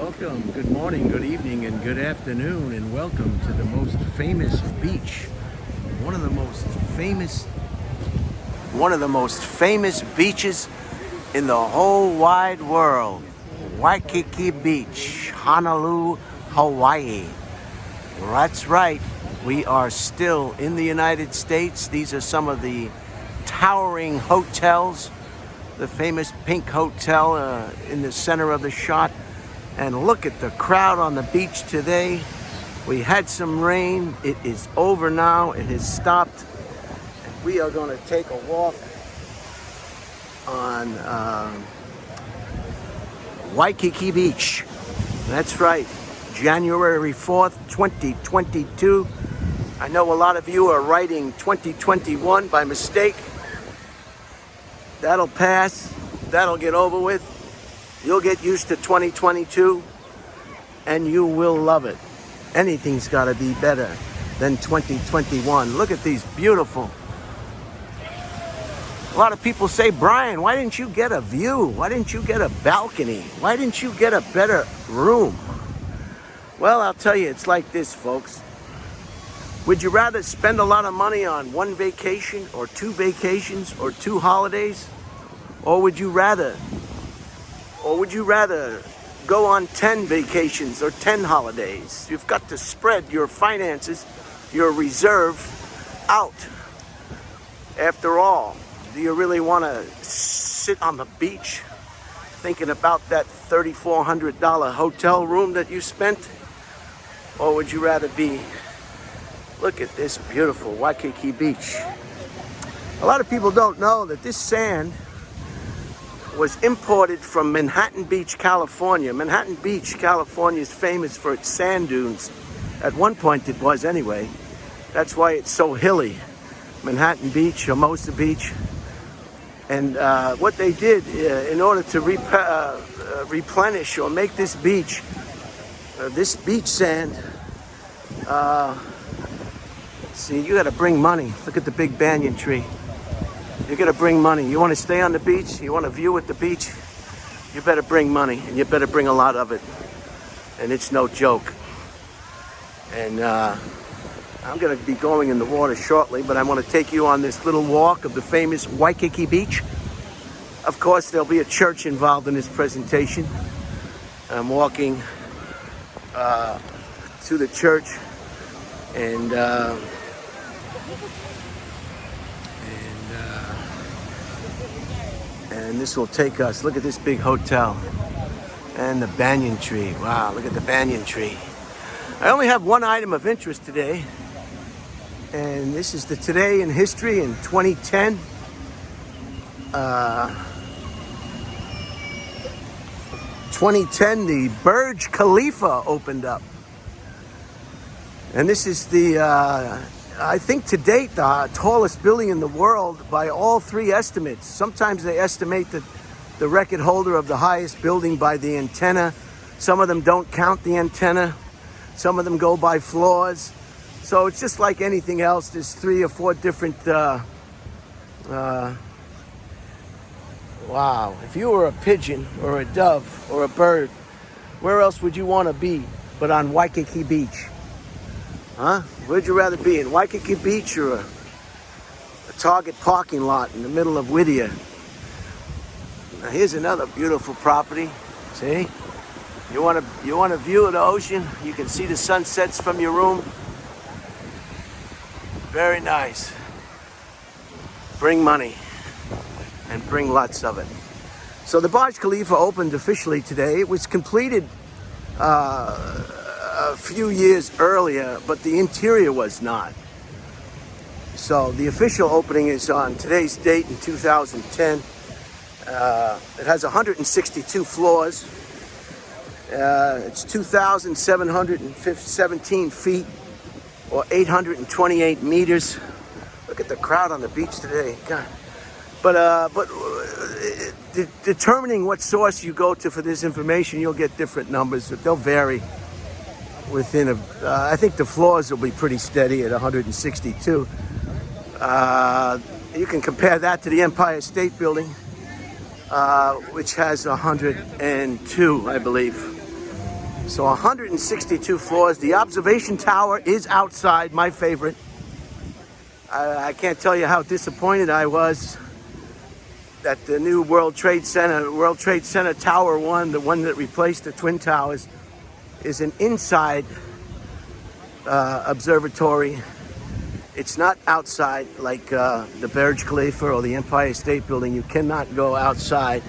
Welcome, good morning, good evening, and good afternoon, and welcome to the most famous beach. One of the most famous beaches in the whole wide world. Waikiki Beach, Honolulu, Hawaii. That's right, we are still in the United States. These are some of the towering hotels. The famous pink hotel in the center of the shot. And look at the crowd on the beach today. We had some rain. It is over now. It has stopped. And we are going to take a walk on Waikiki Beach. That's right. January 4th, 2022. I know a lot of you are writing 2021 by mistake. That'll pass. That'll get over with. You'll get used to 2022 and you will love it. Anything's got to be better than 2021. Look at these beautiful. A lot of people say, Brian, why didn't you get a view? Why didn't you get a balcony? Why didn't you get a better room? Well, I'll tell you, it's like this, folks. Would you rather spend a lot of money on one vacation or two vacations or two holidays? Or would you rather go on 10 vacations or 10 holidays? You've got to spread your finances, your reserve out. After all, do you really want to sit on the beach thinking about that $3,400 hotel room that you spent? Or would you rather be, look at this beautiful Waikiki Beach. A lot of people don't know that this sand was imported from Manhattan Beach, California. Manhattan Beach, California is famous for its sand dunes. At one point it was anyway. That's why it's so hilly. Manhattan Beach, Hermosa Beach. And what they did in order to replenish or make this beach sand, see, you gotta bring money. Look at the big banyan tree. You gotta bring money. You want to stay on the beach? You want a view at the beach? You better bring money, and you better bring a lot of it. And it's no joke. And I'm gonna be going in the water shortly, but I want to take you on this little walk of the famous Waikiki Beach. Of course, there'll be a church involved in this presentation. I'm walking to the church, and this will take us, look at this big hotel and the banyan tree. Wow, look at the banyan tree. I only have one item of interest today, and this is the Today in History in 2010. 2010, the Burj Khalifa opened up. And this is the, I think to date, the tallest building in the world by all three estimates. Sometimes they estimate that the record holder of the highest building by the antenna. Some of them don't count the antenna. Some of them go by floors. So it's just like anything else. There's 3 or 4 different, wow. If you were a pigeon or a dove or a bird, where else would you want to be but on Waikiki Beach? Huh? Where'd you rather be, in Waikiki Beach or a Target parking lot in the middle of Whittier? Now here's another beautiful property. See? You want a view of the ocean? You can see the sunsets from your room. Very nice. Bring money and bring lots of it. So the Burj Khalifa opened officially today. It was completed a few years earlier, but the interior was not. So the official opening is on today's date in 2010. It has 162 floors. It's 2,717 feet or 828 meters. Look at the crowd on the beach today. God. But determining what source you go to for this information, you'll get different numbers. They'll vary within I think the floors will be pretty steady at 162. You can compare that to the Empire State Building, which has 102, I believe. So 162 floors. The observation tower is outside, my favorite. I can't tell you how disappointed I was that the new World Trade Center Tower 1, the one that replaced the Twin Towers, is an inside observatory. It's not outside like the Burj Khalifa or the Empire State Building. You cannot go outside.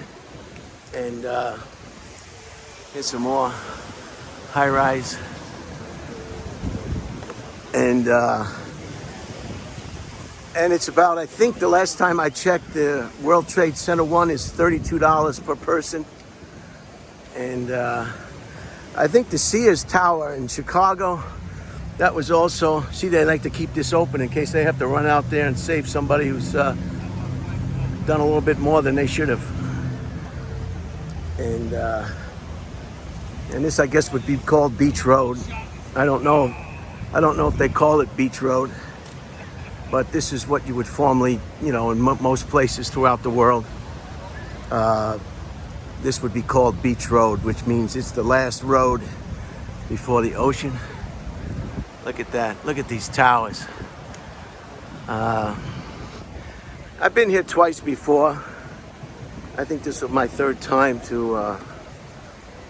And here's some more high-rise. And it's about, I think the last time I checked, the World Trade Center 1 is $32 per person. And I think the Sears Tower in Chicago, that was also, see, they like to keep this open in case they have to run out there and save somebody who's done a little bit more than they should have. And this, I guess, would be called Beach Road. I don't know if they call it Beach Road, but this is what you would formerly, you know, in most places throughout the world, this would be called Beach Road, which means it's the last road before the ocean. Look at that. Look at these towers. I've been here twice before. I think this was my third time to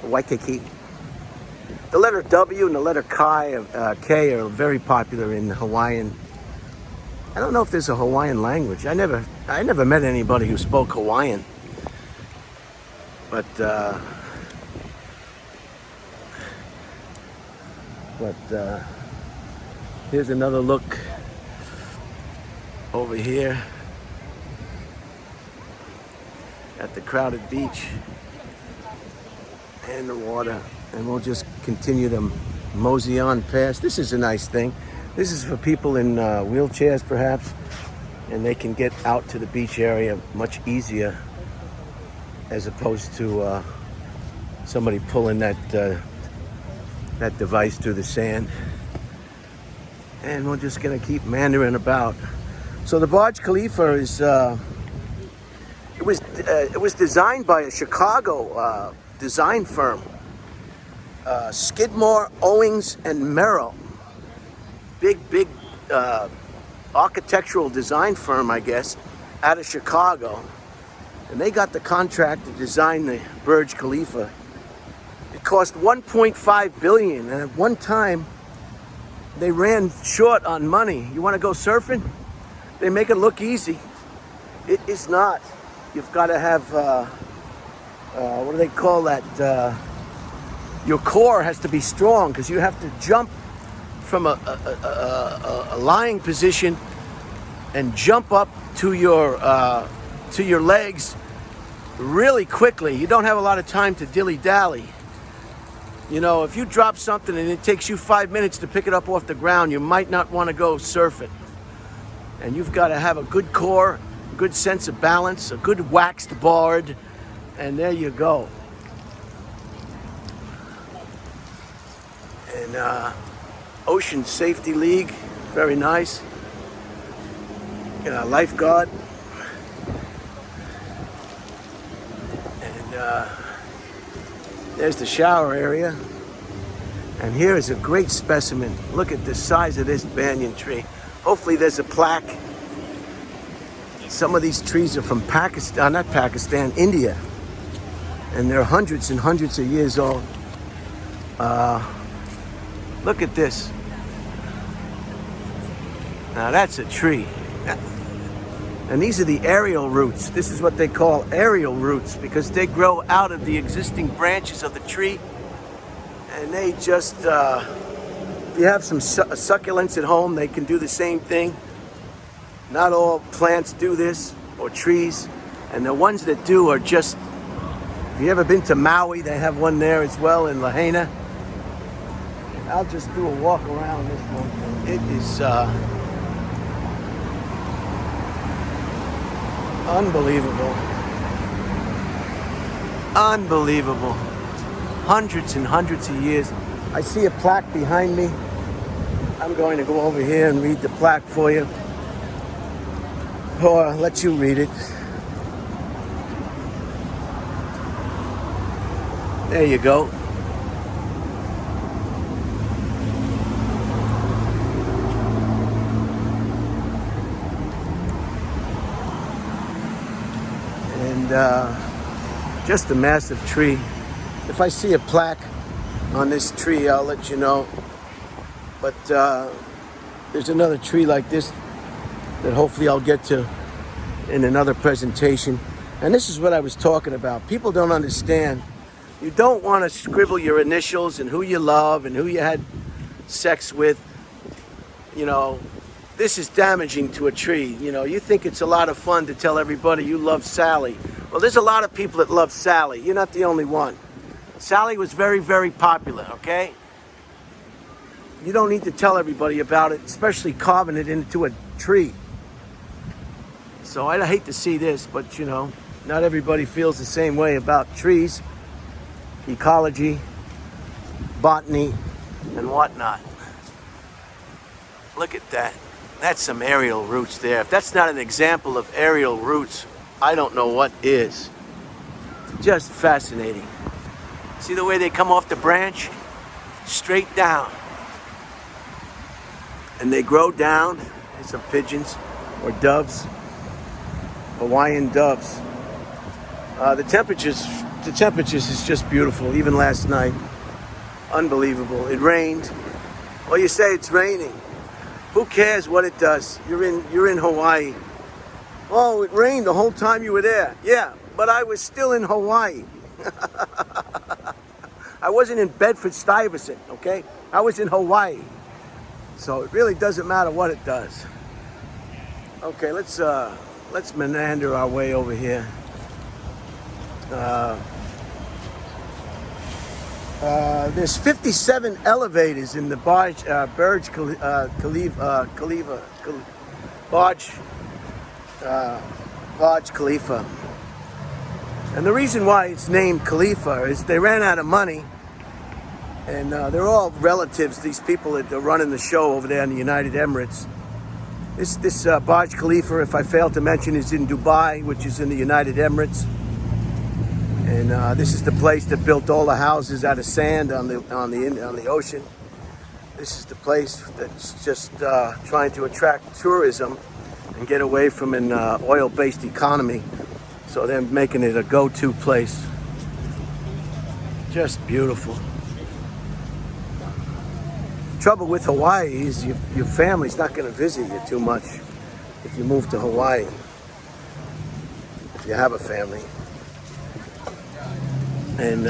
Waikiki. The letter W and the letter K are very popular in Hawaiian. I don't know if there's a Hawaiian language. I never met anybody who spoke Hawaiian. But here's another look over here at the crowded beach and the water. And we'll just continue to mosey on past. This is a nice thing. This is for people in wheelchairs, perhaps, and they can get out to the beach area much easier as opposed to somebody pulling that device through the sand. And we're just gonna keep meandering about. So the Burj Khalifa is it was designed by a Chicago design firm, Skidmore, Owings and Merrill. Big architectural design firm, I guess, out of Chicago. And they got the contract to design the Burj Khalifa. It cost $1.5 billion, and at one time they ran short on money. You want to go surfing? They make it look easy. It is not. You've got to have what do they call that? Your core has to be strong because you have to jump from a lying position and jump up to your legs really quickly. You don't have a lot of time to dilly-dally. You know, if you drop something and it takes you 5 minutes to pick it up off the ground, you might not want to go surfing. And you've got to have a good core, a good sense of balance, a good waxed board, and there you go. And Ocean Safety League, very nice. You know, lifeguard. And there's the shower area. And here is a great specimen. Look at the size of this banyan tree. Hopefully there's a plaque. Some of these trees are from Pakistan, not Pakistan, India. And they're hundreds and hundreds of years old. Look at this. Now that's a tree. And these are the aerial roots. This is what they call aerial roots because they grow out of the existing branches of the tree. And they just, if you have some succulents at home, they can do the same thing. Not all plants do this, or trees. And the ones that do are just, if you ever been to Maui, they have one there as well in Lahaina. I'll just do a walk around this one. It is unbelievable. Unbelievable. Hundreds and hundreds of years. I see a plaque behind me. I'm going to go over here and read the plaque for you. Or let you read it. There you go. just a massive tree. If I see a plaque on this tree, I'll let you know. But there's another tree like this that hopefully I'll get to in another presentation. And this is what I was talking about. People don't understand. You don't want to scribble your initials and who you love and who you had sex with. You know, this is damaging to a tree. You know, you think it's a lot of fun to tell everybody you love Sally. Well, there's a lot of people that love Sally. You're not the only one. Sally was very, very popular, okay? You don't need to tell everybody about it, especially carving it into a tree. So I hate to see this, but you know, not everybody feels the same way about trees, ecology, botany, and whatnot. Look at that. That's some aerial roots there. If that's not an example of aerial roots, I don't know what is. Just fascinating. See the way they come off the branch? Straight down. And they grow down. There's some pigeons or doves. Hawaiian doves. The temperatures is just beautiful. Even last night. Unbelievable. It rained. Well, you say it's raining. Who cares what it does? You're in Hawaii. Oh, it rained the whole time you were there. Yeah, but I was still in Hawaii. I wasn't in Bedford-Stuyvesant, okay? I was in Hawaii. So it really doesn't matter what it does. Okay, let's meander our way over here. There's 57 elevators in the Burj Khalifa. And the reason why it's named Khalifa is they ran out of money, and they're all relatives, these people that are running the show over there in the United Emirates. This Burj Khalifa, if I fail to mention, is in Dubai, which is in the United Emirates. And this is the place that built all the houses out of sand on the ocean. This is the place that's just trying to attract tourism and get away from an oil-based economy. So they're making it a go-to place. Just beautiful. Trouble with Hawaii is your family's not going to visit you too much if you move to Hawaii. If you have a family. And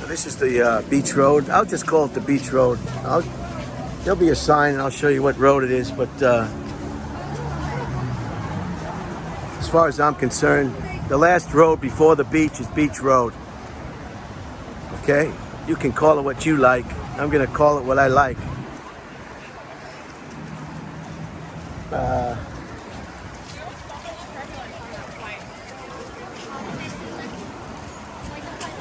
this is the beach road. I'll just call it the beach road. There'll be a sign and I'll show you what road it is. But as far as I'm concerned, the last road before the beach is Beach Road. Okay? You can call it what you like. I'm going to call it what I like.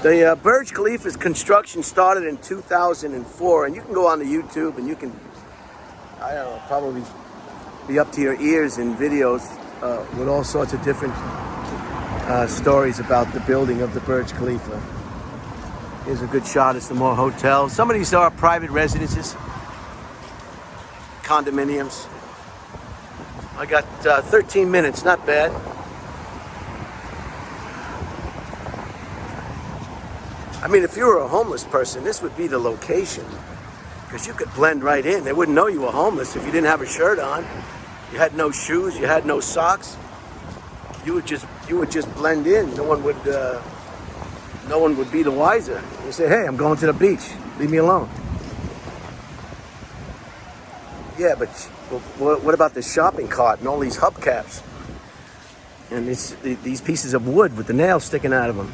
The Burj Khalifa's construction started in 2004, and you can go on to YouTube and you can, I don't know, probably be up to your ears in videos with all sorts of different stories about the building of the Burj Khalifa. Here's a good shot of some more hotels. Some of these are private residences, condominiums. I got 13 minutes, not bad. I mean, if you were a homeless person, this would be the location, because you could blend right in. They wouldn't know you were homeless if you didn't have a shirt on. You had no shoes, you had no socks. You would just blend in. No one would be the wiser. You say, "Hey, I'm going to the beach. Leave me alone." Yeah, but what about the shopping cart and all these hubcaps and these pieces of wood with the nails sticking out of them?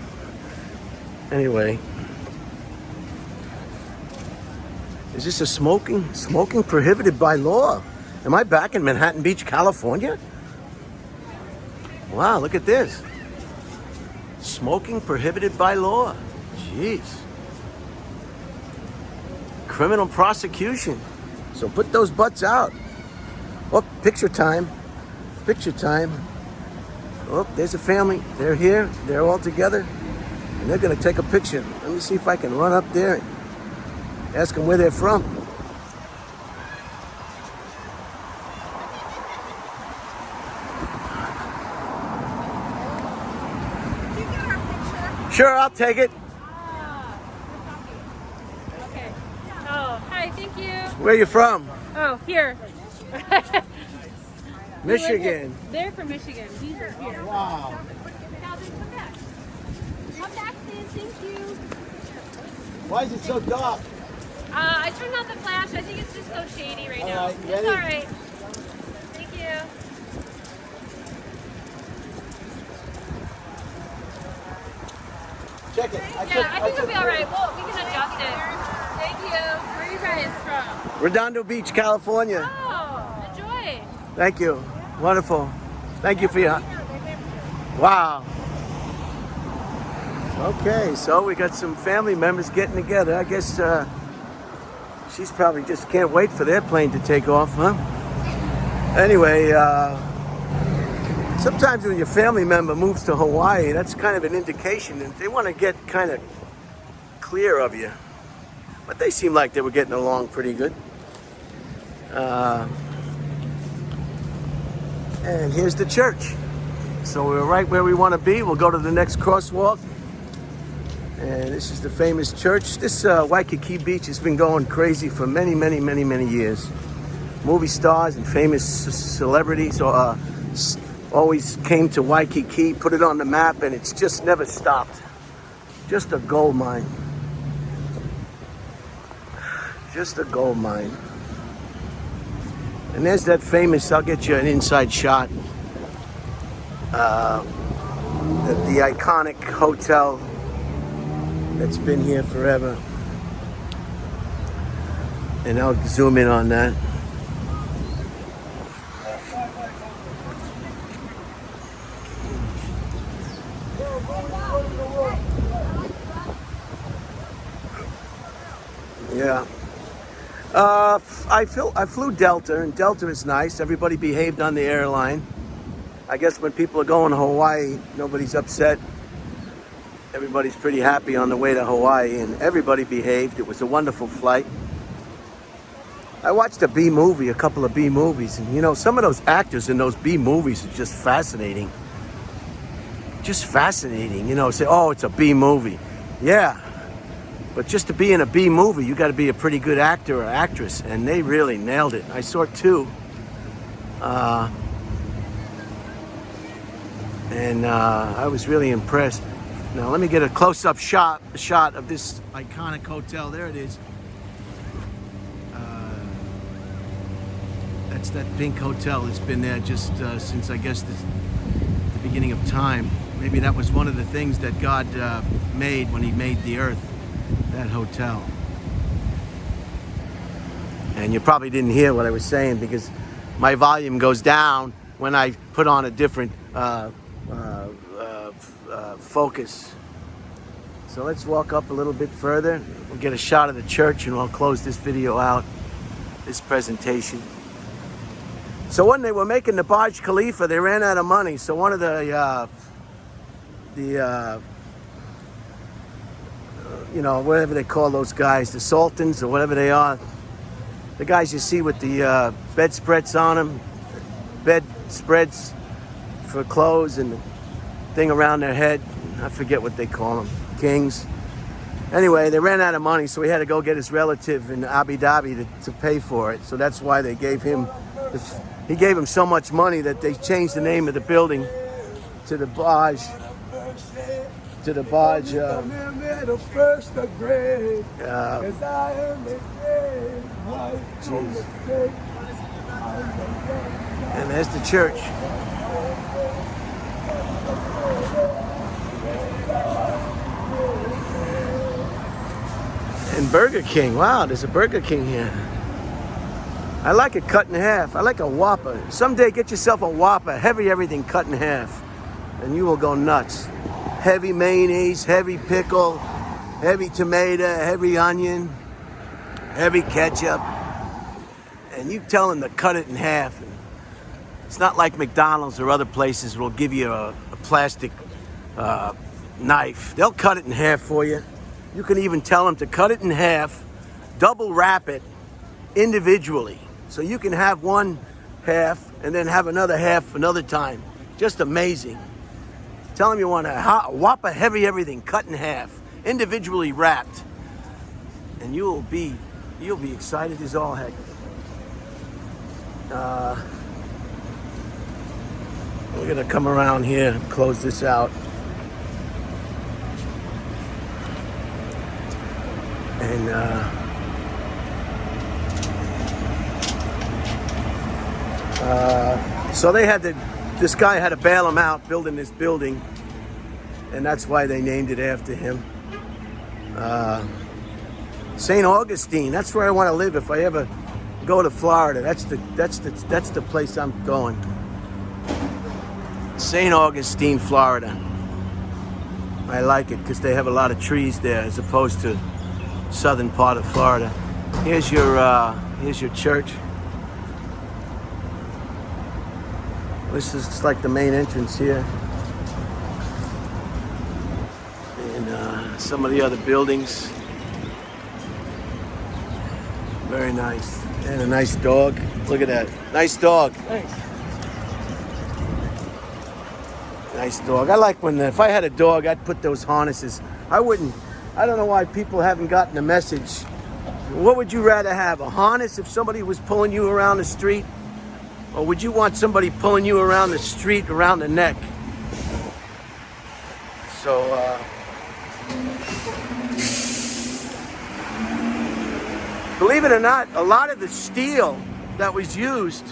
Anyway, is this a smoking prohibited by law? Am I back in Manhattan Beach, California? Wow, look at this. Smoking prohibited by law. Jeez. Criminal prosecution. So put those butts out. Oh, picture time. Picture time. Oh, there's a family. They're here. They're all together. And they're going to take a picture. Let me see if I can run up there and ask them where they're from. Sure, I'll take it. Okay. Oh, hi, thank you. Where are you from? Oh, here. Michigan. They're from Michigan. These are here. Wow. Now then come back. Come back, please. Thank you. Why is it so dark? I turned on the flash. I think it's just so shady right now. All right, It's ready? all right. Thank you. Check it. I think it'll be all right. Well, we can adjust it. Thank you. Where are you guys from? Redondo Beach, California. Oh, enjoy. Thank you. Wonderful. Thank you for your... Wow. Okay, so we got some family members getting together. I guess she's probably just can't wait for their plane to take off, huh? Anyway, sometimes when your family member moves to Hawaii, that's kind of an indication that they want to get kind of clear of you. But they seem like they were getting along pretty good. And here's the church. So we're right where we want to be. We'll go to the next crosswalk. And this is the famous church. This Waikiki Beach has been going crazy for many, many, many, many years. Movie stars and famous celebrities always came to Waikiki, put it on the map, and it's just never stopped. Just a gold mine. Just a gold mine. And there's that famous, I'll get you an inside shot, the iconic hotel that's been here forever. And I'll zoom in on that. Yeah. I flew Delta, and Delta is nice. Everybody behaved on the airline. I guess when people are going to Hawaii, nobody's upset. Everybody's pretty happy on the way to Hawaii, and everybody behaved. It was a wonderful flight. I watched a B movie, a couple of B movies, and you know, some of those actors in those B movies are just fascinating. Just fascinating, you know, say, oh, it's a B movie. Yeah. But just to be in a B movie, you got to be a pretty good actor or actress, and they really nailed it. I saw two, and I was really impressed. Now let me get a close-up shot of this iconic hotel. There it is. That's that pink hotel. It's been there just since, I guess, the beginning of time. Maybe that was one of the things that God made when He made the earth. That hotel. And you probably didn't hear what I was saying because my volume goes down when I put on a different focus. So let's walk up a little bit further. We'll get a shot of the church and we'll close this video out, this presentation. So when they were making the Burj Khalifa, they ran out of money. So one of the you know, whatever they call those guys, the sultans or whatever they are, the guys you see with the bedspreads on them, bed spreads for clothes and the thing around their head, I forget what they call them, kings. Anyway, they ran out of money, so he had to go get his relative in Abu Dhabi to pay for it. So that's why they gave him, he gave him so much money that they changed the name of the building to the Burj. To the Burj. And there's the church. And Burger King. Wow, there's a Burger King here. I like it cut in half. I like a Whopper. Someday get yourself a Whopper, heavy everything cut in half, and you will go nuts. Heavy mayonnaise, heavy pickle, heavy tomato, heavy onion, heavy ketchup. And you tell them to cut it in half. It's not like McDonald's or other places will give you a plastic knife. They'll cut it in half for you. You can even tell them to cut it in half, double wrap it individually. So you can have one half and then have another half another time. Just amazing. Tell them you want a Whopper heavy everything, cut in half, individually wrapped, and you'll be excited as all heck. We're gonna come around here and close this out. And so this guy had to bail him out building this building, and that's why they named it after him. St. Augustine, that's where I want to live if I ever go to Florida. That's the place I'm going. St. Augustine, Florida. I like it because they have a lot of trees there as opposed to southern part of Florida. Here's your church. This is like the main entrance here. And some of the other buildings. Very nice. And a nice dog. Look at that. Nice dog. Thanks. Nice dog. I like if I had a dog, I'd put those harnesses. I don't know why people haven't gotten the message. What would you rather have? A harness if somebody was pulling you around the street? Or would you want somebody pulling you around the street, around the neck? So, believe it or not, a lot of the steel that was used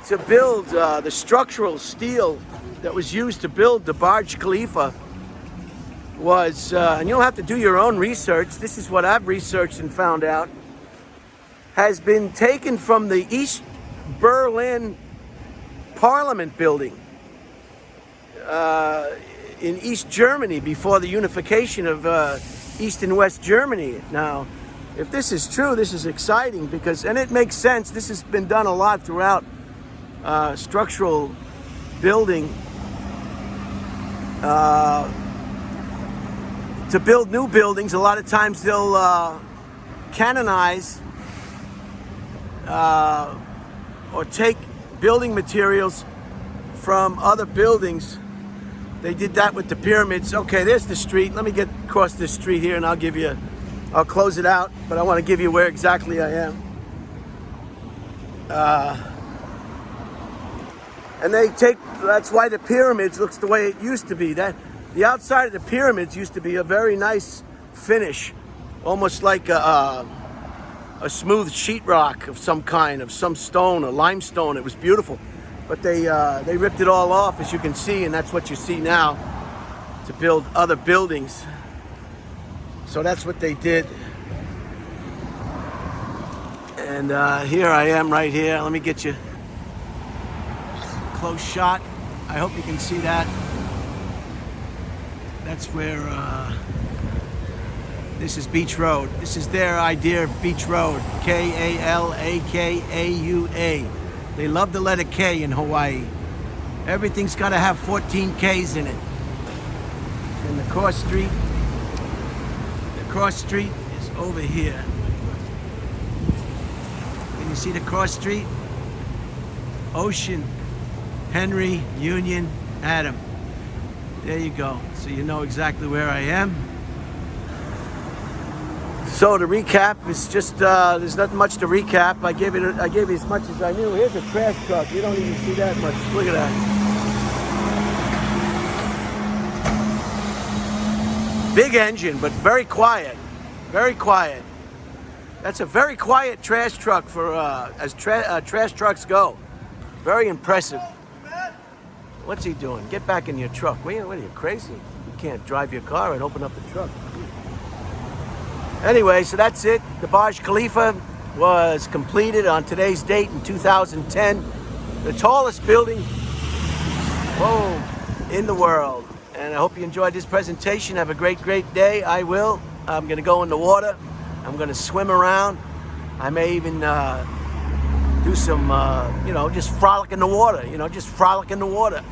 to build, the structural steel that was used to build the Burj Khalifa was, and you'll have to do your own research, this is what I've researched and found out, has been taken from the East Berlin Parliament building in East Germany before the unification of East and West Germany. Now, if this is true, this is exciting because, and it makes sense, this has been done a lot throughout structural building to build new buildings. A lot of times they'll canonize or take building materials from other buildings. They did that with the pyramids. Okay, there's the street. Let me get across this street here and I'll close it out, but I want to give you where exactly I am. And that's why the pyramids looks the way it used to be. The outside of the pyramids used to be a very nice finish, almost like a smooth sheetrock of some kind, of some stone, a limestone. It was beautiful. But they ripped it all off, as you can see, and that's what you see now to build other buildings. So that's what they did. And here I am right here. Let me get you a close shot. I hope you can see that. That's where, this is Beach Road. This is their idea of Beach Road. Kalakaua. They love the letter K in Hawaii. Everything's got to have 14 Ks in it. And the cross street is over here. Can you see the cross street? Ocean, Henry, Union, Adam. There you go. So you know exactly where I am. So to recap, it's just there's not much to recap. I gave you as much as I knew. Here's a trash truck. You don't even see that much. Look at that. Big engine, but very quiet. Very quiet. That's a very quiet trash truck for as trash trucks go. Very impressive. What's he doing? Get back in your truck. What are you, crazy? You can't drive your car and open up the truck. Anyway, so that's it. The Burj Khalifa was completed on today's date in 2010. The tallest building, in the world. And I hope you enjoyed this presentation. Have a great, great day. I will. I'm going to go in the water. I'm going to swim around. I may even do some, just frolic in the water. Just frolic in the water.